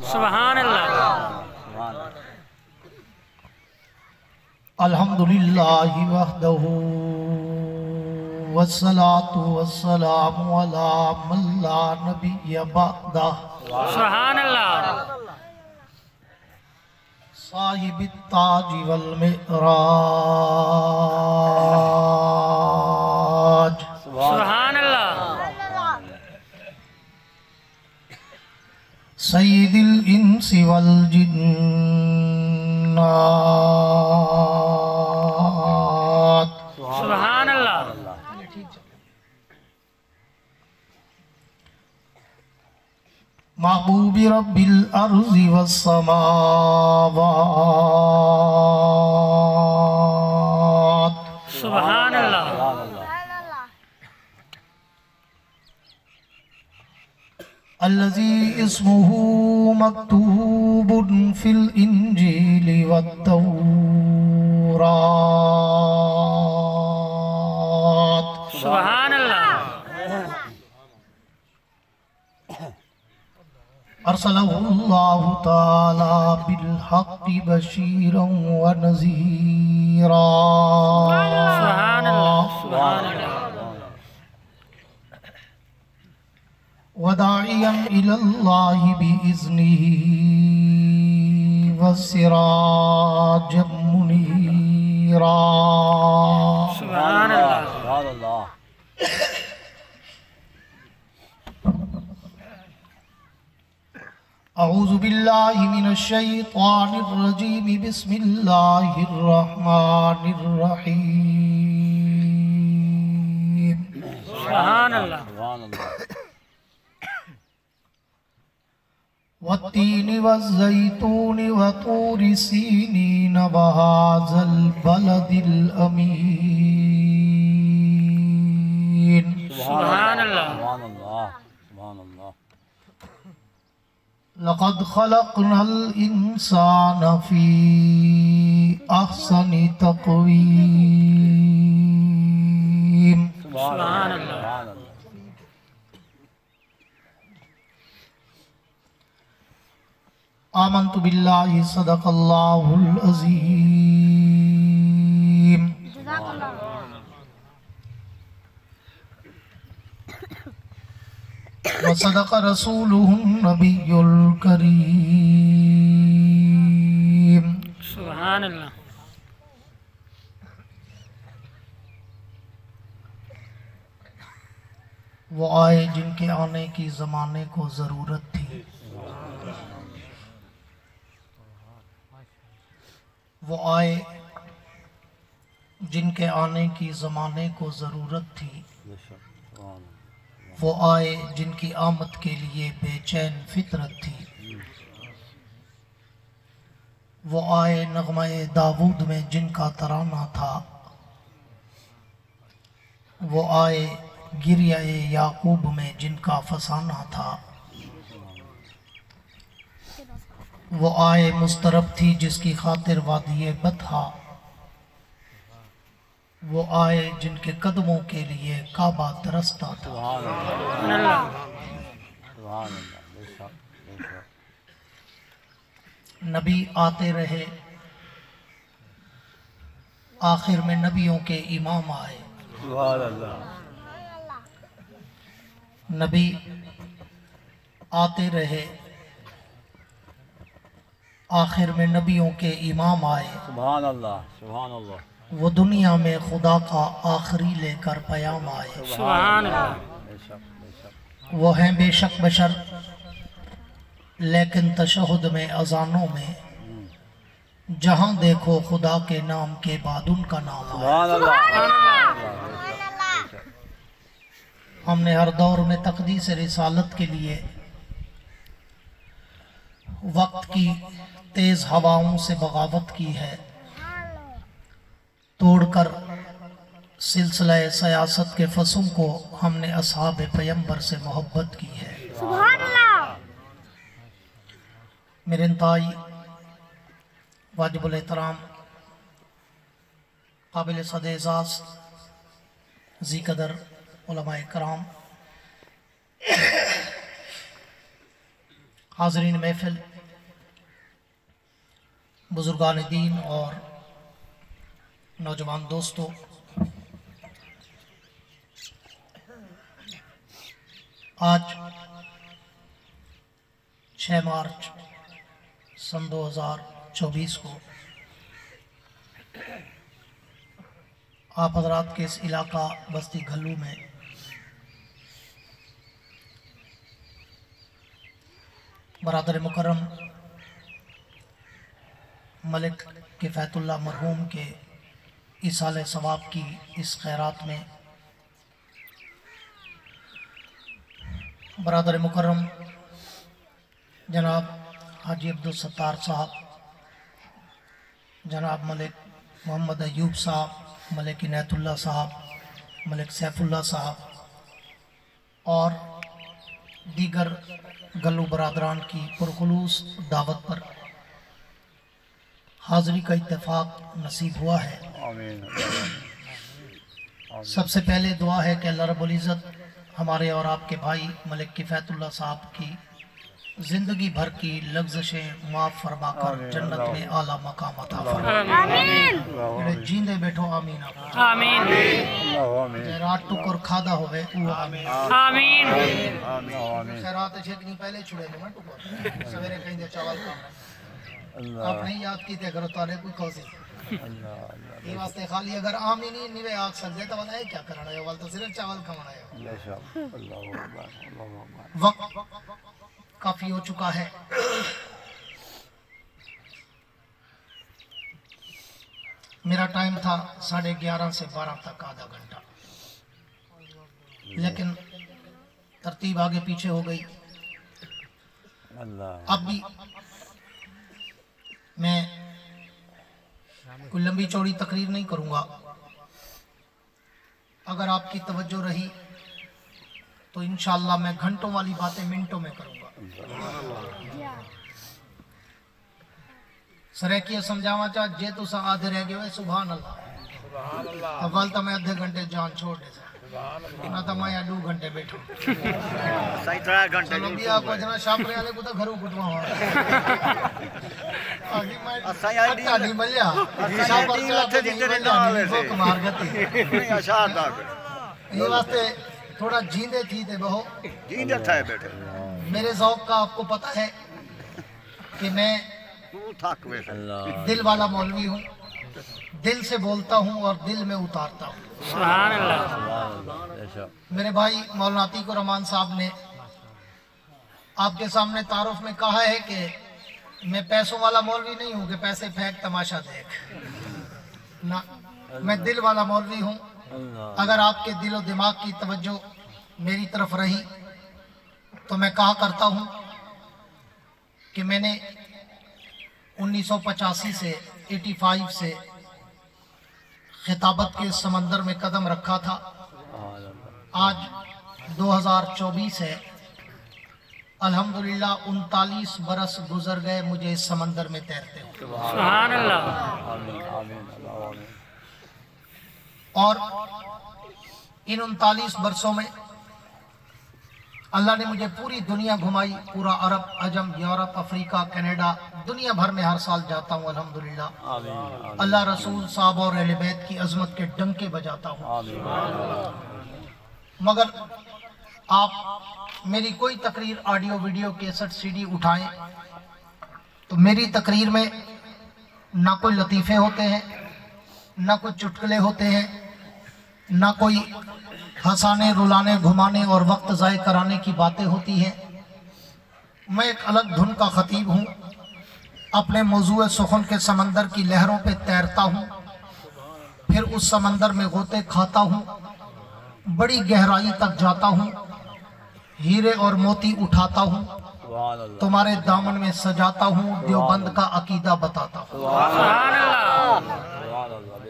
سبحان اللہ الحمدللہ وحدہ والصلاة والسلام علی من لا نبی بعدہ سبحان اللہ صاحب التاج والمعراج سبحان اللہ سید الانس والجنات سبحان اللہ محبوب رب الارض والسماوات سبحان اللہ الذي اسمه مكتوب في الإنجيل والتوراة سبحان اللہ أرسله الله تعالى بالحق بشيرا ونذيرا سبحان اللہ سبحان اللہ وداعيا إلى الله بإذنه وسراجا منيرا سبحان اللہ أعوذ بالله من الشيطان الرجيم بسم الله الرحمن الرحيم سبحان اللہ والتين والزيتون وطور سينين وهذا البلد الأمين سبحان اللہ لقد خلقنا الإنسان في أحسن تقويم سبحان اللہ آمنت بالله صدق الله العظيم وصدق رسوله النبي الكريم سبحان اللہ وہ آئے جن کے آنے کی زمانے کو ضرورت تھی وہ آئے جن کے آنے کی زمانے کو ضرورت تھی وہ آئے جن کی آمد کے لیے بے چین فطرت تھی وہ آئے نغمہ داود میں جن کا ترانہ تھا وہ آئے گریہ یعقوب میں جن کا فسانہ تھا وہ آئے مسترب تھی جس کی خاطر وادی بطحا وہ آئے جن کے قدموں کے لیے کعبہ درستہ تھا نبی آتے رہے آخر میں نبیوں کے امام آئے نبی آتے رہے آخر میں نبیوں کے امام آئے سبحان اللہ سبحان اللہ وہ دنیا میں خدا کا آخری لے کر پیام آئے سبحان اللہ وہ ہیں بے شک بشر لیکن تشہد میں اذانوں میں جہاں دیکھو خدا کے نام کے بعد ان کا نام آئے سبحان اللہ ہم نے ہر دور میں تقدیس رسالت کے لیے وقت کی تیز ہواؤں سے بغاوت کی ہے توڑ کر سلسلہ سیاست کے فسوں کو ہم نے اصحاب پیمبر سے محبت کی ہے سبحان اللہ میرے انتہائی واجب الاحترام قابل صد اعزاز ذی قدر علماء کرام हाज़रीन महफिल, बुजुर्गान दीन और नौजवान दोस्तों, आज 6 मार्च सन 2024 को आप हजरात के इस इलाका बस्ती घल्लू में बरादर मुकर्रम मलिक किफ़ायतुल्लाह मरहूम के इसाले सवाब की इस खैरात में बरादर मुकर्रम जनाब हाजी अब्दुल सत्तार साहब, जनाब मलिक मोहम्मद अयूब साहब, मलिक इनायतुल्लाह साहब, मलिक सैफुल्लाह साहब और दीगर गल्लू बरादरान की पुरखुलूस दावत पर हाज़री का इत्तेफाक नसीब हुआ है। आमीन। सबसे पहले दुआ है कि अल्लाह रब्बुल इज़्ज़त हमारे और आपके भाई मलिक किफ़ायतुल्लाह साहब की ज़िंदगी भर की लग़्ज़िशें माफ़ फरमाकर जन्नत में आला मकाम अता फरमाए। जींदे बैठो आमीन। आमीन आमीन। रात टुकर खादा होवे वो आमीन। आमीन आमीन। खैरात छेकनी पहले छुड़े ने मैं टुकर सवेरे कहिंदे चावल का आप नहीं याद की ते अगर तारे कोई कौसी ये वास्ते खाली अगर आमीन ही निवे आग सकते तो बताए क्या करना है, वाल तो सिर्फ चावल खाना है। वक्त काफी हो चुका है। मेरा टाइम था 11:30 से 12 तक आधा घंटा, लेकिन तरतीब आगे पीछे हो गई। अब भी मैं कोई लंबी चौड़ी तकरीर नहीं करूंगा। अगर आपकी तवज्जो रही तो इंशाअल्लाह मैं घंटों वाली बातें मिनटों में करूंगा। सरेकिया समझावा चाह जे तुसा आधे रह गए सुभान अल्लाह। अव्वल तो मैं आधे घंटे जान छोड़ दे ना तो मैं 2 घंटे बैठो सही 3 घंटे चलो भी आप जना शापरे वाले को तो घरों कुटवा हुआ आगे मैं अच्छा नहीं मल्या शापर से जितने ना आवे से मार गती आशा तक ये वास्ते थोड़ा जींदे थी थे बहु जींदे थे बैठे। मेरे ज़ौक़ का आपको पता है कि मैं दिल वाला मौलवी हूँ, दिल से बोलता हूँ और दिल में उतारता हूँ। सुभान अल्लाह। मेरे भाई मौलाना अतीक रहमान साहब ने आपके सामने तारुफ में कहा है कि मैं पैसों वाला मौलवी नहीं हूँ कि पैसे फेंक तमाशा देख ना, मैं दिल वाला मौलवी हूँ। अगर आपके दिलो दिमाग की तवज्जो मेरी तरफ रही तो मैं कहा करता हूँ कि मैंने 1985 से 85 से खिताबत के समंदर में कदम रखा था। आज 2024 है, अल्हम्दुलिल्लाह 39 बरस गुजर गए मुझे इस समंदर में तैरते हुए। सुभान अल्लाह। और इन 39 बरसों में अल्लाह ने मुझे पूरी दुनिया घुमाई, पूरा अरब, अजम, यूरोप, अफ्रीका, कनाडा, दुनिया भर में हर साल जाता हूँ अल्हम्दुलिल्लाह। अल्लाह रसूल साहब और अहले बैत की अजमत के डंके बजाता हूँ। मगर आप मेरी कोई तकरीर ऑडियो वीडियो कैसेट सीडी उठाएं तो मेरी तकरीर में ना कोई लतीफ़े होते हैं, ना कोई चुटकुले होते हैं, ना कोई हंसाने, रुलाने, घुमाने और वक्त ज़ाय कराने की बातें होती हैं। मैं एक अलग धुन का खतीब हूँ, अपने मौजूए सुखन के समंदर की लहरों पे तैरता हूँ, फिर उस समंदर में गोते खाता हूँ, बड़ी गहराई तक जाता हूँ, हीरे और मोती उठाता हूँ, तुम्हारे दामन में सजाता हूँ, देवबंद का अकीदा बताता हूँ।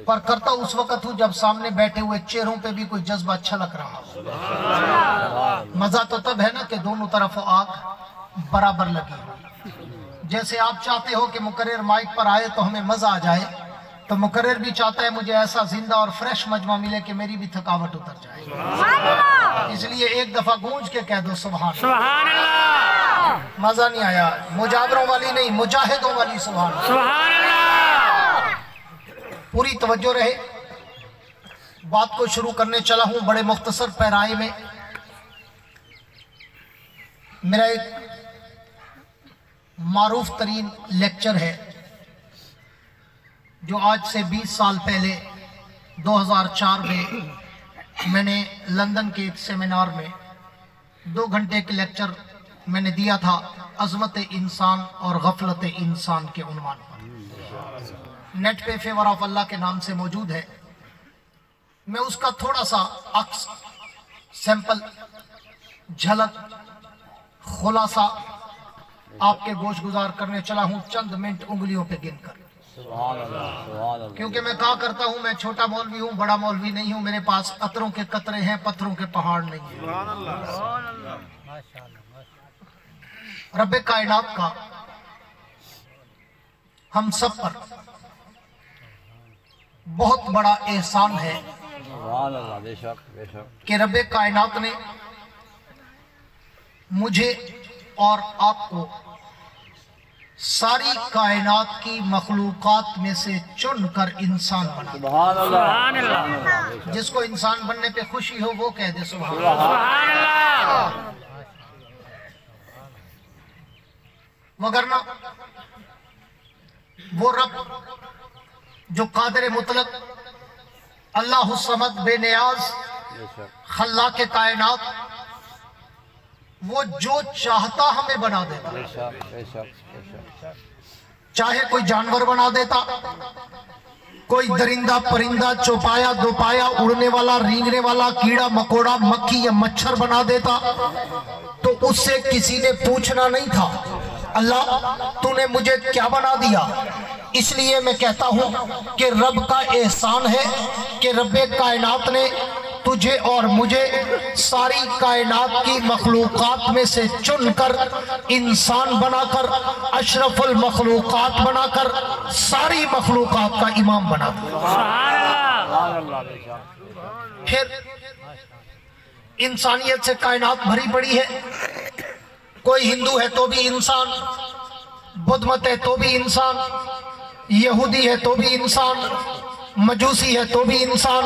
पर करता उस वक्त हूँ जब सामने बैठे हुए चेहरों पे भी कोई जज्बा छलक रहा हो। मजा तो तब है ना कि दोनों तरफ आग बराबर लगी हो। जैसे आप चाहते हो कि मुकर्रर माइक पर आए तो हमें मजा आ जाए, तो मुकर्रर भी चाहता है मुझे ऐसा जिंदा और फ्रेश मजमा मिले कि मेरी भी थकावट उतर जाए। इसलिए एक दफा गूंज के कह दो सुभान अल्लाह। मजा नहीं आया, मुजावरों वाली नहीं, मुजाहिदों वाली सुभान अल्लाह। सुभान अल्लाह। पूरी तवज्जो रहे, बात को शुरू करने चला हूं बड़े मुख्तसर पैराए में। मेरा एक मारूफ तरीन लेक्चर है जो आज से 20 साल पहले 2004 में मैंने लंदन के एक सेमिनार में 2 घंटे के लेक्चर मैंने दिया था, अज़मत इंसान और गफलत इंसान के उन्वान पर। नेट पे फेवर ऑफ अल्लाह के नाम से मौजूद है। मैं उसका थोड़ा सा अक्स, सैंपल, झलक, खुलासा आपके गोश गुजार करने चला हूं चंद मिनट उंगलियों पे गिनकर। क्योंकि मैं कहा करता हूं मैं छोटा मौलवी हूं, बड़ा मौलवी नहीं हूं, मेरे पास अतरों के कतरे हैं, पत्थरों के पहाड़ नहीं है। रब्बे कायनात का हम सब पर बहुत बड़ा एहसान है कि रब्बे कायनात ने मुझे और आपको सारी कायनात की मखलूकात में से चुनकर इंसान बना। सुभान अल्लाह। जिसको इंसान बनने पे खुशी हो वो कह दे सुभान सुभान अल्लाह। वगरना वो रब जो कादिर मुतलक, अल्लाह समद, बेनियाज, खल्लाक के कायनात, वो जो चाहता हमें बना देता। चाहे कोई जानवर बना देता, कोई दरिंदा परिंदा, चौपाया दोपाया, उड़ने वाला, रेंगने वाला, कीड़ा मकोड़ा, मक्खी या मच्छर बना देता, तो उससे किसी ने पूछना नहीं था अल्लाह तूने मुझे क्या बना दिया। इसलिए मैं कहता हूं कि रब का एहसान है कि रब्बे कायनात ने तुझे और मुझे सारी कायनात की मखलूकात में से चुनकर इंसान बनाकर, अशरफुल मखलूकात बनाकर, सारी मखलूकात का इमाम बना दिया। फिर इंसानियत से कायनात भरी पड़ी है। कोई हिंदू है तो भी इंसान, बुद्ध मत है तो भी इंसान, यहूदी है तो भी इंसान, मजूसी है तो भी इंसान,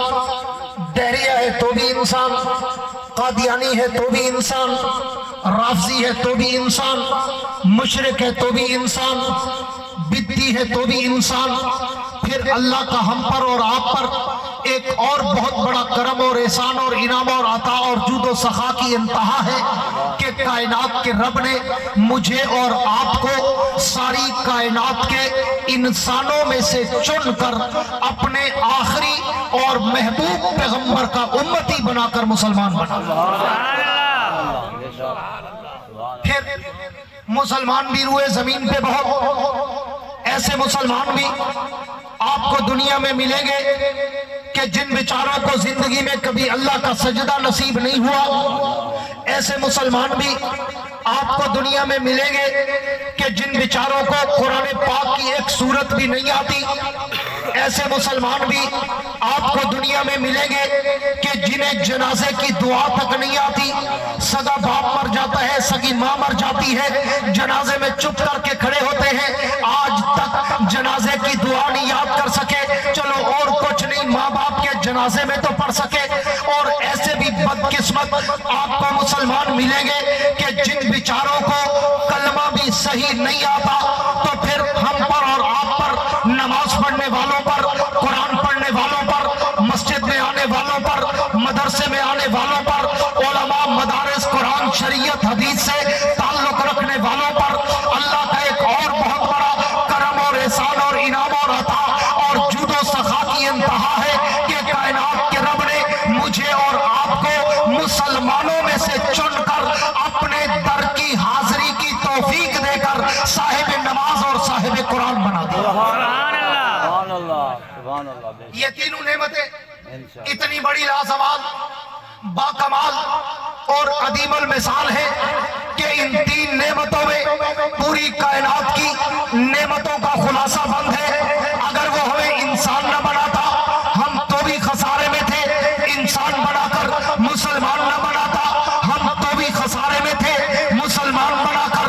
दहरिया है तो भी इंसान, कादियानी है तो भी इंसान, राफजी है तो भी इंसान, मुशरिक है तो भी इंसान, बिद्दी है तो भी इंसान। फिर अल्लाह का हम पर और आप पर एक और बहुत बड़ा करम और एहसान और इनाम और अता और जूदो सखा की इंतहा है कि कायनात के रब ने मुझे और आपको सारी कायनात के इंसानों में से चुनकर अपने आखिरी और महबूब पैगंबर का उम्मती बनाकर मुसलमान बना। फिर मुसलमान भी रुए जमीन पे बहुत, ऐसे मुसलमान भी आपको दुनिया में मिलेंगे कि जिन बेचारों को जिंदगी में कभी अल्लाह का सजदा नसीब नहीं हुआ। ऐसे मुसलमान भी आपको दुनिया में मिलेंगे कि जिन बेचारों को कुरान पाक की एक सूरत भी नहीं आती। ऐसे मुसलमान भी आपको दुनिया में मिलेंगे कि जिन्हें जनाजे की दुआ तक नहीं आती। सगा बाप मर जाता है, सगी माँ मर जाती है, जनाजे में चुप करके खड़े होते हैं, आज तक जनाजे की दुआ नहीं याद कर सके। चलो और कुछ नहीं, माँ बाप के जनाजे में तो पढ़ सके। और ऐसे भी बदकिस्मत आपको मुसलमान मिलेंगे कि जिन बेचारों को कलमा भी सही नहीं आता। तो फिर हम पर और आप पर, नमाज पढ़ने वालों पर, कुरान पढ़ने वालों पर, मस्जिद में आने वालों पर, मदरसे में आने वालों पर, उलमा, मदारिस, कुरान, शरीयत, हदीस से ताल्लुक रखने वालों पर अल्लाह का एक और बहुत बड़ा करम और एहसान और इनाम और अता और जूदो सखा की इंतहा है कि कायनात के रब ने मुझे और आपको मुसलमानों में से चुनकर अपने दर की हाजिरी की तौफीक देकर साहिब नमाज और साहिब कुरान बना दिया। ये तीनों नेमतें इतनी बड़ी लाजवाब, बाकमाल और अदीमल मिसाल है कि इन 3 नेमतों में पूरी कायनात की नेमतों का खुलासा बंद है। अगर वो हमें इंसान न बनाता हम तो भी खसारे में थे, इंसान बनाकर मुसलमान न बनाता हम तो भी खसारे में थे, मुसलमान बनाकर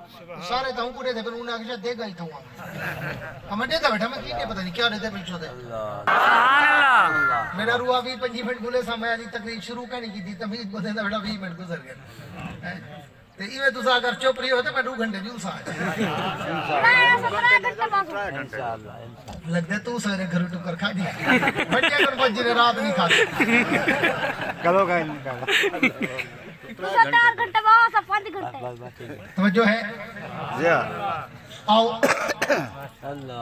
सारे तो पूरे थे, फिर उन्हें आगे देगा ही था वहाँ मैं देता बैठा, मैं की पता नहीं क्या देते पीछे थे। मेरा रुआ भी 5 मिनट गुले सा, मैं अभी तकरीर शुरू करने की थी, तभी बोलते बेटा 20 मिनट गुजर गए। तो इवे तुसा अगर चुप रही हो तो मैं 2 घंटे भी उसा लगता तू सारे घर टुकर खा दिया बच्चे कर बच्चे ने रात नहीं खाते करो का निकाला 4 घंटे बहुत 5 घंटे तो जो है जी हाँ। आओ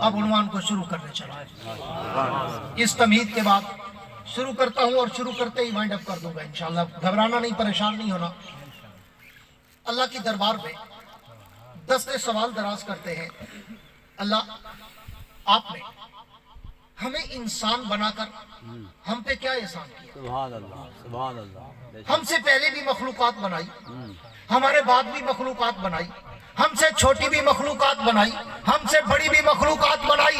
अब उन्वान को शुरू करने चला। इस तमहीद के बाद शुरू करता हूँ और शुरू करते ही वाइंड अप कर दूंगा इंशाल्लाह। घबराना नहीं, परेशान नहीं होना। अल्लाह की दरबार में 10 सवाल दराज करते हैं। अल्लाह, आपने हमें इंसान बनाकर हम पे क्या एहसान किया? सुभान अल्लाह, सुभान अल्लाह। हमसे पहले भी मखलूकात बनाई, हमारे बाद भी मखलूकात बनाई, हमसे छोटी भी मखलूकात बनाई, हमसे बड़ी भी मखलूकात बनाई,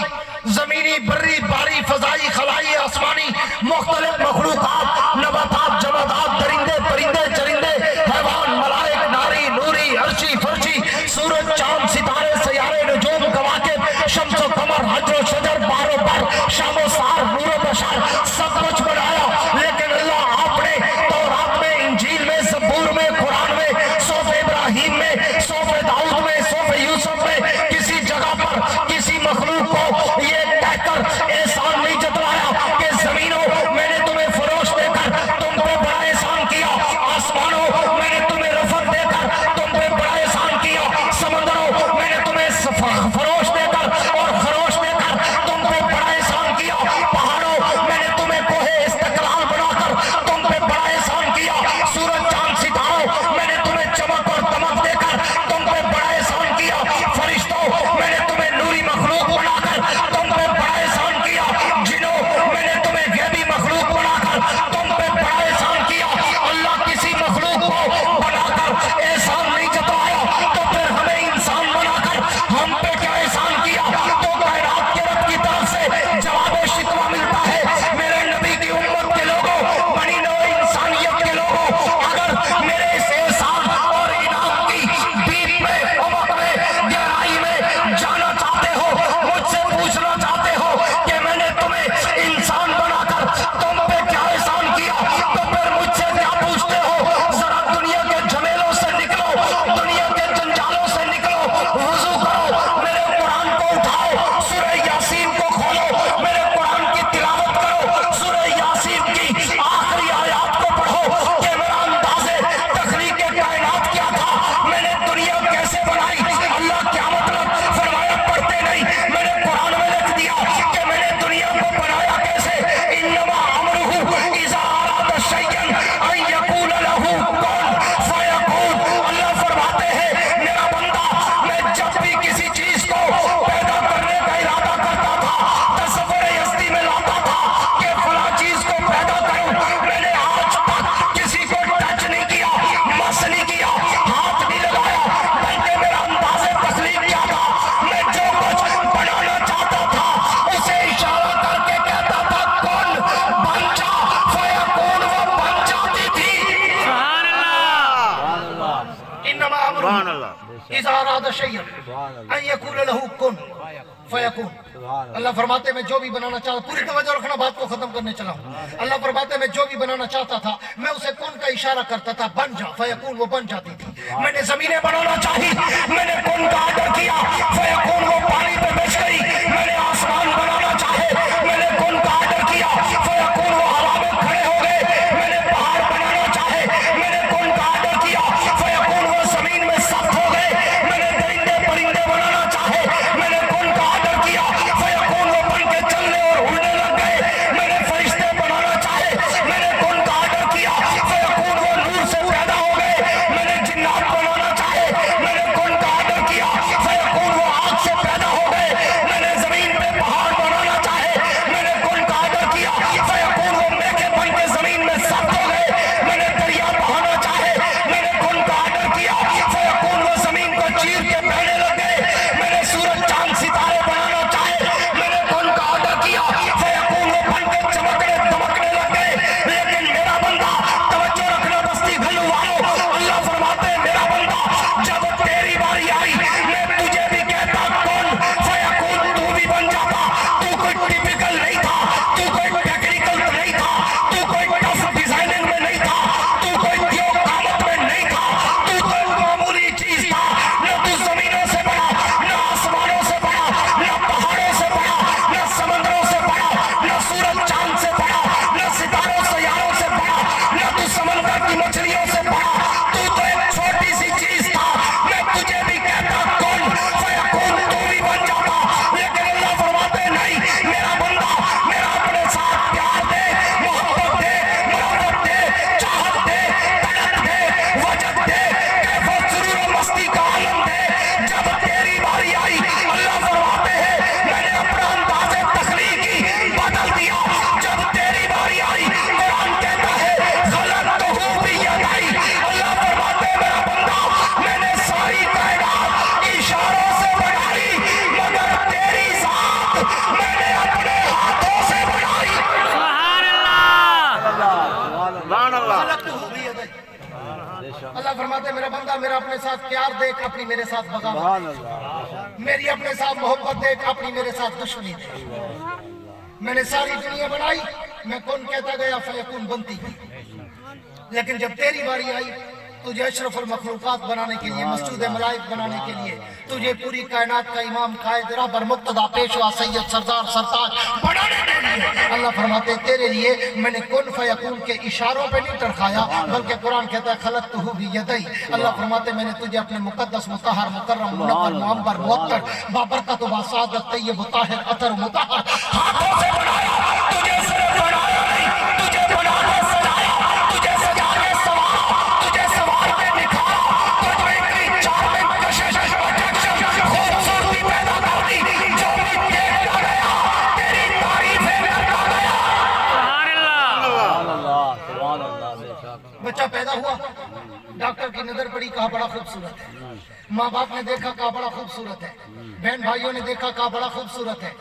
जमीनी, बर्री, बारी, फजाई, खलाई, आसमानी, मुख्तलिफ मखलूकात, नबातात, जमादात, दरिंदे, परिंदे, चरिंदे, हैवान, मलाइक, नारी, नूरी, अर्शी, फर्शी, सूरज, चांद, सितारे, सयारे, नजूम, कवाकिब, शम्स, कमर, हजर, शजर, बारो बार, शामो सार, नूर, बशार, सब कुछ बनाया। लेकिन अल्लाह, आपने तौरात में, इंजील में, ज़बूर में, कुरान में, सूफ़ इब्राहीम में, सूफ़ दाऊद में, सूफ़ यूसुफ में किसी जगह पर किसी मखलूक को ये कहकर एहसान नहीं जतलाया कि जमीनों, मैंने तुम्हें फरोश देकर तुम पे बड़ा एहसान किया। आसमानों, मैंने तुम्हें रफ़त देकर तुम पे बड़ा एहसान किया। समंदरों, मैंने तुम्हें फरोश देकर और खरोश देकर तुम पे बड़ा एहसान किया। पहाड़ों, मैंने तुम्हें कोहे इस्तक़लाल बनाकर तुम पे बड़ा एहसान किया। सूरज, चांद, सितारों, मैंने तुम्हें चमक और दमक देकर तुम पे बड़ा एहसान किया। फरिश्तों, मैंने तुम्हें नूरी मखलूक बनाकर तुम पे बड़ा एहसान किया। जिन्हों, मैंने तुम्हें गैबी मखलूक बनाकर तुम पे बड़ा एहसान किया। अल्लाह, किसी मखलूक को बनाकर एहसान नहीं जताया तो फिर हमें इंसान बनाकर हम पे क्या एहसान किया? तो कायनात के रब की तरफ से जवाब शिकवा मिलता है, मेरे नबी की उम्मत के लोगों, बनी नौ इंसानियत के लोगों, अगर मेरे इस एहसान और इनाम की बीच में, उमक में, गहराई में जाना चाहते हो, मुझसे पूछना चाहते हो कि मैंने तुम्हें इंसान बनाकर तुम पे क्या एहसान किया, तो फिर मुझसे क्या पूछते हो? जरा दुनिया के झमेलों से निकलो, दुनिया के जंजालों से निकलो, वुजू करो, मेरे कुरान को उठाओ, सूरह यासीन को खोलो, मेरे कुरान की तिलावत करो, सूरह यासीन की आखिरी आयत को पढ़ो कि मेरा अंदाज़े तख्लीक कायनात क्या था, मैंने दुनिया कैसे बनाई। अल्लाह क्या मतलब फरमाया, पढ़ते नहीं, मैंने कुरान में लिख दिया कि मैंने दुनिया को बनाया कैसे। इन्नमा अमरुहु इज़ा अरादा शैअन अन यकूल लहू कुन फयकून। अल्लाह फरमाते हैं, मेरा बंदा, मैं जब भी किसी चीज को पैदा करने का इरादा करता था, तसव्वुर यज़्दी में लाता था कि फला चीज को पैदा करूं, मैंने आज तक किसी को टच नहीं किया, मस नहीं किया, हाथ नहीं लगाया, बल्कि मेरा अंदाज़े तख्लीक क्या था, मैं जो कुछ बनाना चाहता था उसे इशारा करके कहता था कुन, बन जा, फयकून, वो बन जाती थी। सुभान अल्लाह। इन्नमा सुभान अमरुहु अल्लाह। इज़ा अरादा शैअन अन यकूल लहू कुन फयकून। अल्लाह फरमाते मैं जो भी बनाना चाहता, पूरी तवज्जो रखना, बात को खत्म करने चला हूँ। अल्लाह फरमाते मैं जो भी बनाना चाहता था, मैं उसे कुन का इशारा करता था, बन जा, फयकून, वो बन जाती थी। मैंने जमीनें बनाना चाही, मैंने कुन का ऑर्डर किया, फयकून, वो पानी पे बच गई। मैंने आसमान बनाना चाहे, मैंने कुन का ऑर्डर किया, फयकून, वो हवा में खड़े हो गए। मैंने पहाड़ बनाना चाहे, मैंने कुन का ऑर्डर किया, फयकून, वो जमीन में सख्त हो गए। मैंने दरिंदे, परिंदे बनाना चाहे, मैंने कुन का ऑर्डर किया, फयकून, वो बन के चलने और उड़ने लग गए। मैंने फरिश्ते बनाना चाहे, मैंने कुन का ऑर्डर किया, फयकून, वो नूर से पैदा हो गए। मैंने जिन्नात बनाना चाहे, मैंने कुन का ऑर्डर किया, फयकून, वो आग से पैदा हो गए। मैंने जमीन पे اللہ فرماتے ہیں میرا بندہ میرا اپنے ساتھ پیار دیکھ اپنی میرے ساتھ بغاوت سبحان اللہ میری اپنے ساتھ محبت دیکھ اپنی میرے ساتھ دشمنی دیکھ میں نے ساری دنیا بنائی میں کون کہتا گیا فیکون بنتی گئی لیکن جب تیری باری آئی تجھے اشرف المخلوقات بنانے کے لیے مسجود ملائک بنانے کے لیے تجھے پوری کائنات کا امام قائد رہبر مقتدی پیشوا سید سردار سرتاج بنانے کے لیے اللہ فرماتے تیرے لیے میں نے کن فیکون کے اشاروں پہ نہیں ٹرکایا بلکہ قرآن کہتا ہے خلقتہ بیدی اللہ فرماتے میں نے تجھے اپنے مقدس مطہر مکرم منور معمبر معطر بابرکت و باسعادت طیب و طاہر عطر مطہر ہاتھوں سے بنایا تجھے صرف بنایا نہیں تجھے بنانے سجایا تجھے سجانے سوارا تجھے سوار کے نکھارا تجھے اتنی چار میں کشش پروٹیکشن خوبصورتی پیدا کر دی جو بھی دیکھتا گیا تیری تعریفیں کرتا گیا سبحان اللہ سبحان اللہ بے شک بچہ پیدا ہوا ڈاکٹر کی نظر پڑی کہا بڑا خوبصورت ہے ماں باپ نے دیکھا کہا بڑا خوبصورت ہے بہن بھائیوں نے دیکھا کہا بڑا خوبصورت ہے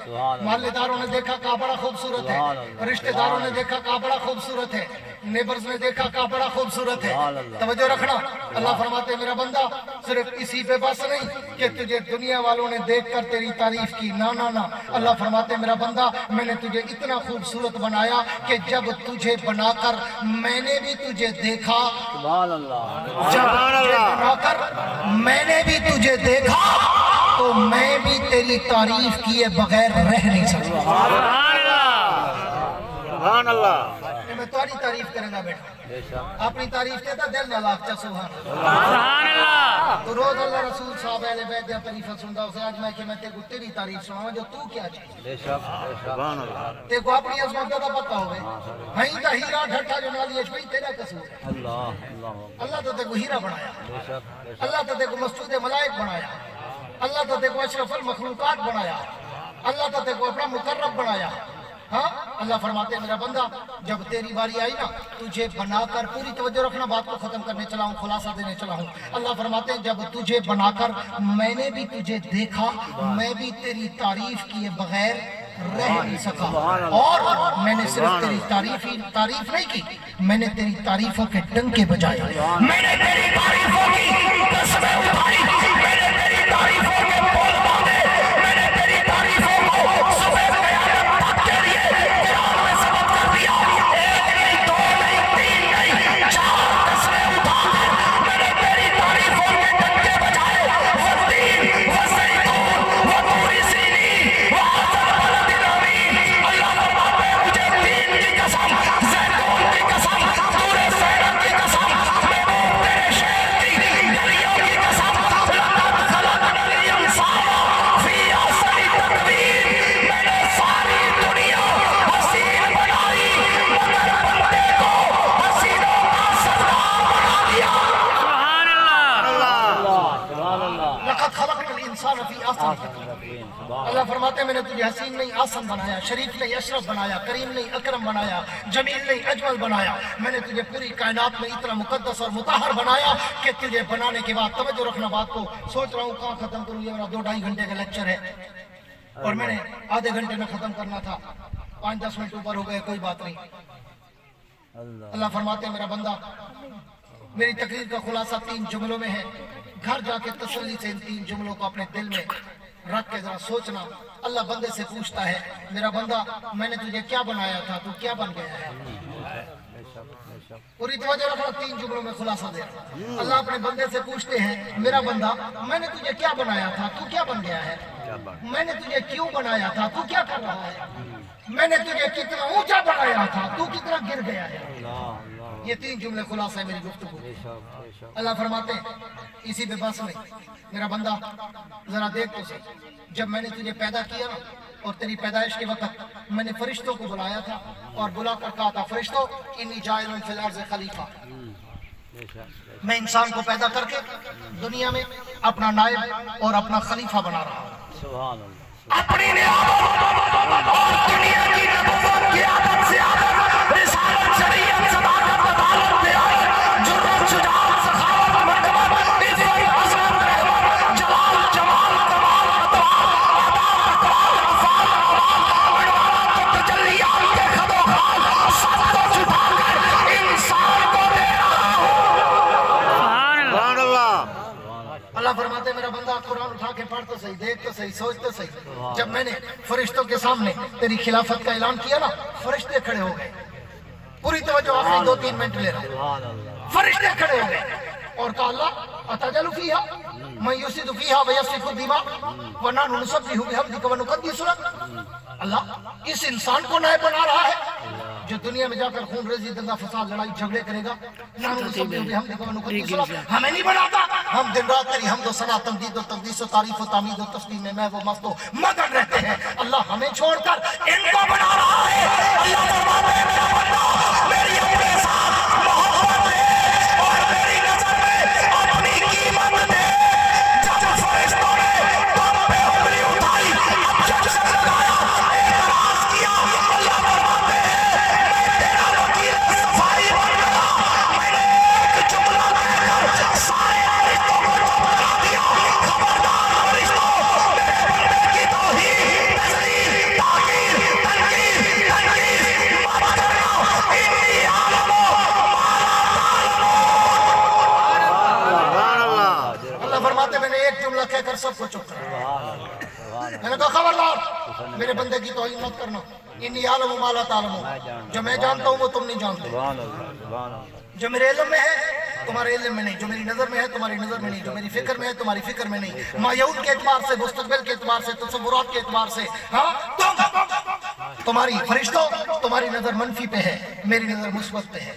محلے داروں نے دیکھا کہا بڑا خوبصورت ہے رشتہ داروں نے دیکھا کہا بڑا خوبصورت ہے نیبرز نے دیکھا کہا بڑا خوبصورت ہے توجہ رکھنا اللہ فرماتے میرا بندہ صرف اسی پہ بس نہیں کہ تجھے دنیا والوں نے دیکھ کر تیری تعریف کی نا نا نا اللہ فرماتے میرا بندہ میں نے تجھے اتنا خوبصورت بنایا کہ جب تجھے بنا کر میں نے بھی تجھے دیکھا سبحان اللہ جب تجھے بنا کر میں نے بھی تجھے دیکھا تو میں بھی تیری تعریف کیے بغیر رہ نہیں سکتا سبحان اللہ میں تاری تعریف کریں گا بیٹا بے شک اپنی تعریف دیتا دل نہ لاکھتا سبحان سبحان اللہ تو روز اللہ رسول صاحب اہل بیت یا تعریفت سنتا اسے آج میں کہ میں تیرے کو تیری تعریف سناؤں جو تو کیا چاہیے بے شک بے شک سبحان اللہ تیرے کو اپنی عظمت کا پتہ ہوئے بھائی تا ہیرا ڈھٹا جو نالی ہے بھائی تیرا قصور ہے اللہ اللہ اللہ تو تیرے کو ہیرا بنایا بے شک بے شک اللہ تو تیرے کو مسجود ملائک بنایا اللہ تو تیرے کو اشرف المخلوقات بنایا اللہ تو تیرے کو اپنا مقرب بنایا ہاں اللہ فرماتے ہیں میرا بندہ جب تیری باری آئی نا تجھے بنا کر پوری توجہ رکھنا بات کو ختم کرنے چلا ہوں خلاصہ دینے چلا ہوں اللہ فرماتے ہیں جب تجھے بنا کر میں نے بھی تجھے دیکھا میں بھی تیری تعریف کیے بغیر رہ نہیں سکا اور میں نے صرف تیری تعریف نہیں کی میں نے تیری تعریفوں کے ڈنکے بجائے میں نے تیری تعریفوں کی قسمیں اٹھائی میں نے تیری تعریفوں کے بول باندھے میں نے تیری تعریفوں کو صبح قیامت تک کے لیے قرآن میں ثبت کر دیا ایک نہیں دو نہیں تین نہیں چار قسمیں اٹھا کر میں نے تیری تعریفوں کے ڈنکے بجائے والتین والزیتون وطور سینین وهذا البلد الامین اللہ فرماتے ہیں مجھے تین کی قسم زیتون کی قسم طور سیرن کی قسم محبوب تیرے شہر کی گلیوں کی قسم لقد خلقنا الانسان فی احسن تقویم میں نے ساری دنیا حسین بنائی مگر بندے کو حسینوں کا سردار بنا دیا سبحان اللہ سبحان اللہ لقد خلقنا الانسان فی احسن تقویم اللہ فرماتے ہیں میں نے تجھے حسین نہیں آسن بنایا شریف نہیں اشرف بنایا کریم نہیں اکرم بنایا جمیل نہیں اجمل بنایا میں نے تجھے پوری کائنات میں اتنا مقدس اور مطہر بنایا کہ تجھے بنانے کے بعد توجہ رکھنا بات کو سوچ رہا ہوں کہاں ختم کروں یہ میرا 2-2.5 گھنٹے کا لیکچر ہے اور میں نے آدھے گھنٹے میں ختم کرنا تھا 5-10 منٹ اوپر ہو گئے کوئی بات نہیں اللہ فرماتے ہیں میرا بندہ میری تقریر کا خلاصہ 3 جملوں میں ہے گھر جا کے تسلی سے ان 3 جملوں کو اپنے دل میں رکھ کے ذرا سوچنا اللہ بندے سے پوچھتا ہے میرا بندہ میں نے تجھے کیا بنایا تھا تو کیا بن گیا ہے پوری توجہ رکھنا 3 جملوں میں خلاصہ دے رہا اللہ اپنے بندے سے پوچھتے ہیں میرا بندہ میں نے تجھے کیا بنایا تھا تو کیا بن گیا ہے میں نے تجھے کیوں بنایا تھا تو کیا کر رہا ہے میں نے تجھے کتنا اونچا بنایا تھا تو کتنا گر گیا ہے یہ 3 جملے خلاصہ ہے میری گفتگو اللہ فرماتے ہیں اسی پہ بس نہیں میرا بندہ ذرا دیکھ تو صحیح جب میں نے تجھے پیدا کیا نا اور تیری پیدائش کے وقت میں نے فرشتوں کو بلایا تھا اور بلا کر کہا تھا فرشتوں انی جائل فی الارض خلیفہ میں انسان کو پیدا کر کے دنیا میں اپنا نائب اور اپنا خلیفہ بنا رہا ہوں سبحان اللہ اپنی نعمت اور دنیا کی نبوت کی عادت سے عادت رسالت شریعت صداقت عدالت دیانت جرأت شجاعت سخاوت مرتبت عزت عظمت رحمت جلال جمال کمال اتوار آداب اقوال افعال اعمال عنوانات و تجلیات کے خد و خال سب کو چھپا کر انسان کو دے رہا ہوں سبحان सही, सोच तो सही। जब मैंने फरिश्तों के सामने तेरी खिलाफत का ऐलान किया ना, फरिश्ते खड़े हो गए। पूरी तवज्जो, आखिरी 2-3 मिनट ले रहा हूं। फरिश्ते खड़े हो गए और कहा अल्लाह अतजलु फीहा मैं युसिदु फीहा व यस्फिकु दिमा व नहनु नुसब्बिहु बिहम्दिका व नुक़द्दिसु लक। अल्लाह इस इंसान को नायब बना रहा है जो दुनिया में जाकर खून रेजी, दंगा फसाद, लड़ाई झगड़े करेगा। नहनु नुसब्बिहु बिहम्दिका व नुक़द्दिसु लक, हमें नहीं बनाता। हम दिन रात तेरी हमद व सना, तमजीद व तक़दीस व तारीफ व तामीद व तस्लीम में महव व मस्त व मगन रहते हैं। अल्लाह हमें छोड़कर इनको बना रहा है। अल्लाह फरमाता है मेरा बंदा मेरी अपने साथ मोहब्बत है और मेरी नजर में अपनी कीमत दे। जब फरिश्तों ने बाप पे उंगली उठाई, जश्न लगाया, एतराज किया, अल्लाह फरमाते हैं मैं तेरा वकील सफाई बन गया। मैंने एक जुमला कहकर सारे फरिश्तों को चुप करा दिया। खबरदार फरिश्तों, मेरे बंदे की तौहीन, तज़लील, ताकीर, तनकीर मत करना। इन्नी आलमो अल्लाह फरमाते मैंने एक जुमला कहकर सबको चुप करा। मैंने कहा खबरदार मेरे बंदे की तौहीन मत करना। इन्नी आलम मा ला तालमू, जो मैं जानता हूँ वो तुम नहीं जानते। जो मेरे इल्म में है तुम्हारे इल्म में नहीं, जो मेरी नजर में है तुम्हारी नजर में नहीं, जो मेरी फिक्र में है तुम्हारी फिक्र में नहीं। मायून के एतबार से, मुस्तकबिल के एतबार से, तसव्वुरात के एतबार से, हाँ तुम्हारी फरिश्तों तुम्हारी नजर मनफी पे है, मेरी नजर मुस्बत पे है।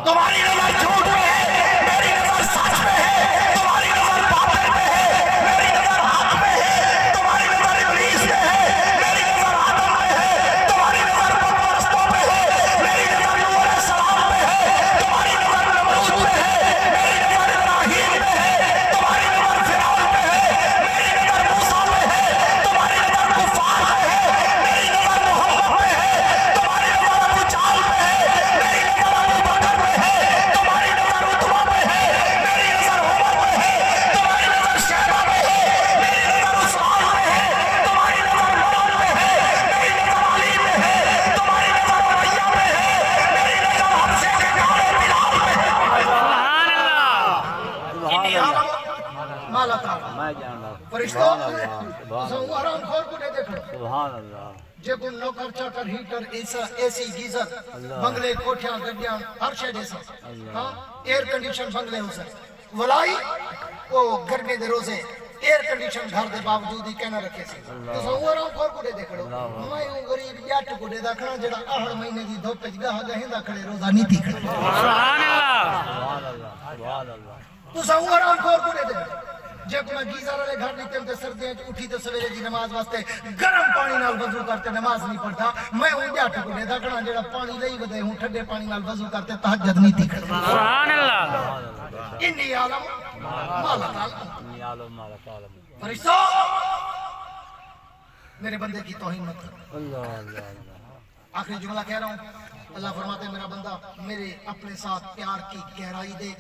तुम्हारी नजर झूठ पे है, मेरी नजर सच पे है। तुम्हारी नजर बातिल पे है, मेरी नजर हक पे है। तुम्हारी नजर इब्लीस पे है, मेरी नजर आदम पे है। तुम्हारी नजर बुतपरस्तों पे है, मेरी नजर नूह अलैहिस्सलाम पे है। तुम्हारी नजर नमरूद पे है, मेरी नजर इब्राहीम पे है। तुम्हारी नजर फिरौन पे है, मेरी नजर मूसा पे है। तुम्हारी नजर कुफार पे है, मेरी नजर मोहम्मद पे है। तुम्हारी नजर अबू जहल पे है, मेरी नजर अबू बकर पे है। तुम्हारी नजर उतबा पे है, मेरी नजर उमर पे है। तुम्हारी नजर शैबा पे है, मेरी नजर उस्मान पे है। तुम्हारी नजर मुअल्लिम पे है, मेरी नजर अली पे है। तुम्हारी नजर उमैया पे है, मेरी नजर हमसे के नारे बिलाल पे है। सुभान अल्लाह। इन्नी आलम मा ला तालमू। मैं जानता फरिश्तों तुम आराम खोर को दे देखो। सुभान अल्लाह। जे को नौकर चाकर हीटर एसी गीजर बंगले कोठियां गड्डियां हर शे जैसा, हाँ एयर कंडीशन बंगले हो सर वलाई वो गर्मी दे रोजे एयर कंडीशन घर दे बावजूद ही कहना रखे से तो आराम खोर को दे देखो। मैं हूं गरीब जट को दे देखना जेड़ा आहड़ महीने दी धूप च गाह गहिंदा खड़े रोजा नीति खड़े। सुभान अल्लाह। सुभान अल्लाह। सुभान अल्लाह। तो आराम खोर को दे देखो। जब मैं गीजर वाले घर निकल ते सर्दियां च उठी तो सवेरे दी नमाज वास्ते गर्म पानी नाल वजू करते नमाज नहीं पढ़ता। मैं हूं जट को दे देखना जेड़ा पानी लई वदे हूं ठंडे पानी नाल वजू करते तहज्जुद नीति करता। सुभान अल्लाह। इन्नी आलम माला तालम। इन्नी आलम मा ला तालमू। फरिश्तों मेरे बंदे की तौहीन मत करो। अल्लाह अल्लाह अल्लाह। आखिरी जुमला कह रहा हूं। अल्लाह फरमाते मेरा बंदा मेरे अपने साथ प्यार की गहराई दे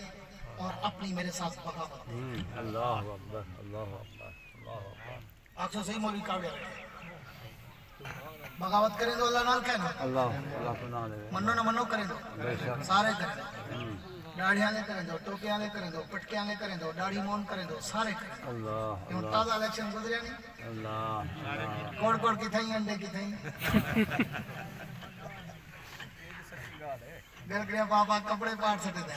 और अपनी मेरे साथ बगावत। अल्लाह अकबर अल्लाह अकबर अल्लाह अकबर। आंखों से ही मौलवी काबिल बगावत करें तो अल्लाह नाल कहना अल्लाह अल्लाह को नाम ले। मनो न मनो करें दो सारे करें दो। दाढ़ियां ले करें दो, टोपियां ले करें दो, पटकियां ले करें दो, दाढ़ी मोन करें दो, सारे करें दो। अल्लाह क्यों ताजा इलेक्शन गुजरे नहीं अल्लाह कोड़ कोड़ की थई अंडे की थई गलगड़िया बाबा कपड़े पाट सके दे।